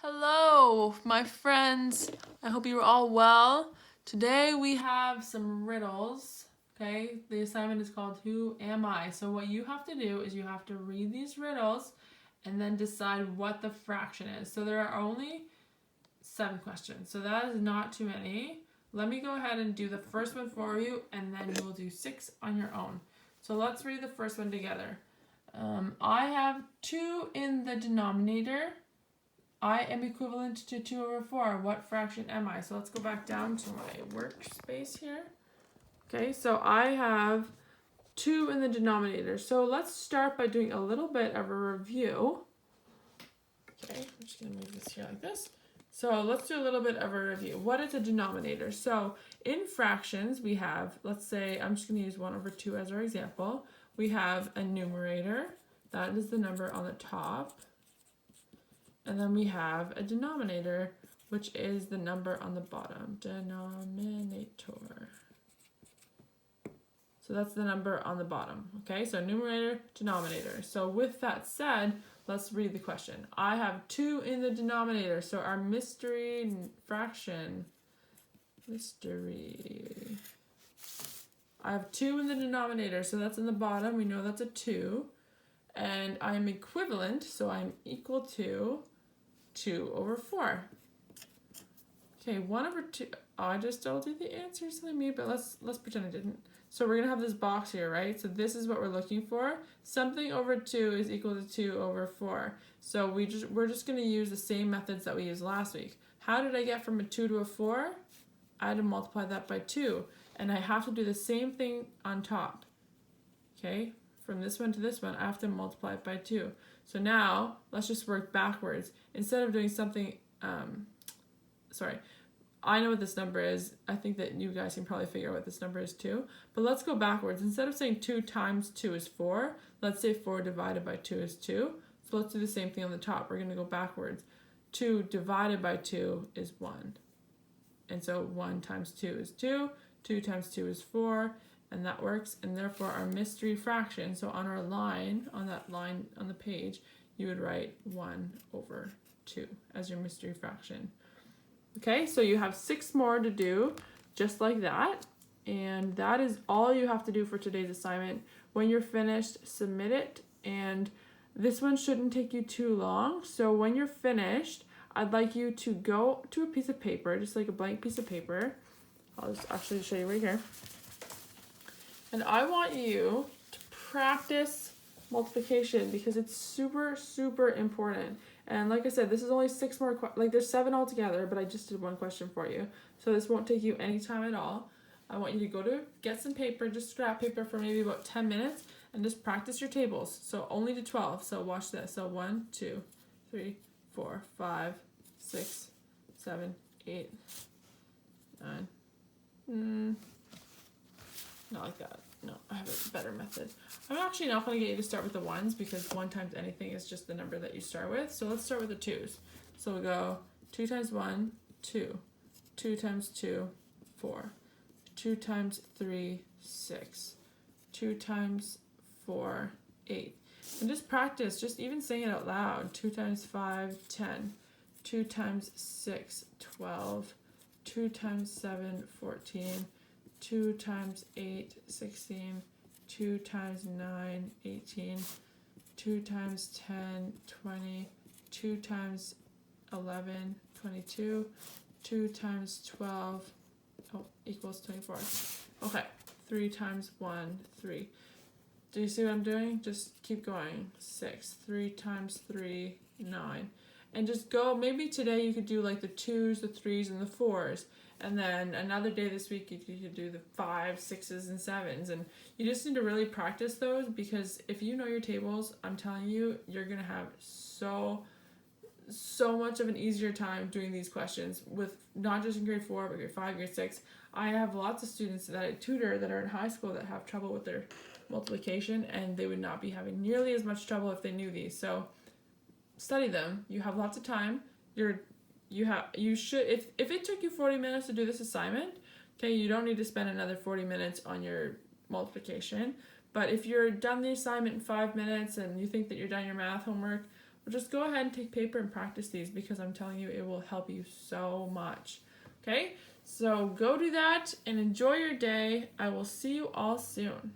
Hello, my friends. I hope you're all well. Today we have some riddles. Okay, the assignment is called Who Am I? So, what you have to do is you have to read these riddles and then decide what the fraction is. So, there are only 7 questions. So, that is not too many. Let me go ahead and do the first one for you, and then you'll do 6 on your own. So, let's read the first one together. I have 2 in the denominator. I am equivalent to 2 over 4. What fraction am I? So let's go back down to my workspace here. Okay, so I have 2 in the denominator. So let's start by doing a little bit of a review. Okay, I'm just going to move this here like this. So let's do a little bit of a review. What is a denominator? So in fractions, we have, let's say, I'm just going to use 1 over 2 as our example. We have a numerator. That is the number on the top. And then we have a denominator, which is the number on the bottom. Denominator. So that's the number on the bottom. Okay, so numerator, denominator. So with that said, let's read the question. I have 2 in the denominator. So our mystery fraction. I have 2 in the denominator. So that's in the bottom. We know that's a 2. And I'm equivalent. So I'm equal to 2 over 4. Okay, 1 over 2. Oh, I just told you the answers I made, but let's pretend I didn't. So we're gonna have this box here, right? So this is what we're looking for. Something over 2 is equal to 2 over 4. So we're just gonna use the same methods that we used last week. How did I get from a 2 to a 4? I had to multiply that by 2, and I have to do the same thing on top. Okay, from this one to this one, I have to multiply it by 2. So now, let's just work backwards. Instead of doing something, I know what this number is. I think that you guys can probably figure out what this number is too. But let's go backwards. Instead of saying 2 times 2 is 4, let's say 4 divided by 2 is 2. So let's do the same thing on the top. We're going to go backwards. 2 divided by 2 is 1. And so 1 times 2 is 2. 2 times 2 is 4. And that works, and therefore our mystery fraction, so on our line, on that line on the page, you would write 1 over 2 as your mystery fraction. Okay, so you have 6 more to do, just like that, and that is all you have to do for today's assignment. When you're finished, submit it, and this one shouldn't take you too long, so when you're finished, I'd like you to go to a piece of paper, just like a blank piece of paper. I'll just actually show you right here. And I want you to practice multiplication because it's super, super important. And like I said, this is only 6 more, there's 7 altogether, but I just did 1 question for you. So this won't take you any time at all. I want you to get some paper, just scrap paper for maybe about 10 minutes, and just practice your tables. So only to 12. So watch this. So 1, 2, 3, 4, 5, 6, 7, 8, 9. Not like that. No, I have a better method. I'm actually not going to get you to start with the 1s because 1 times anything is just the number that you start with. So let's start with the 2s. So we'll go 2 times 1, 2. 2 times 2, 4. 2 times 3, 6. 2 times 4, 8. And just practice, just even saying it out loud. 2 times 5, 10. 2 times 6, 12. 2 times 7, 14. 2 times 8, 16, 2 times 9, 18, 2 times 10, 20, 2 times 11, 22, 2 times 12, equals 24. Okay, 3 times 1, 3. Do you see what I'm doing? Just keep going. 6, 3 times 3, 9. And just go, maybe today you could do like the 2s, the 3s, and the 4s. And then another day this week, you could do the 5s, 6s, and 7s. And you just need to really practice those because if you know your tables, I'm telling you, you're going to have so much of an easier time doing these questions with not just in grade 4, but grade 5, grade 6. I have lots of students that I tutor that are in high school that have trouble with their multiplication, and they would not be having nearly as much trouble if they knew these. So study them. You have lots of time. You should, if it took you 40 minutes to do this assignment, okay, you don't need to spend another 40 minutes on your multiplication. But if you're done the assignment in 5 minutes and you think that you're done your math homework, But just go ahead and take paper and practice these because I'm telling you, it will help you so much. Okay, so go do that and enjoy your day. I will see you all soon.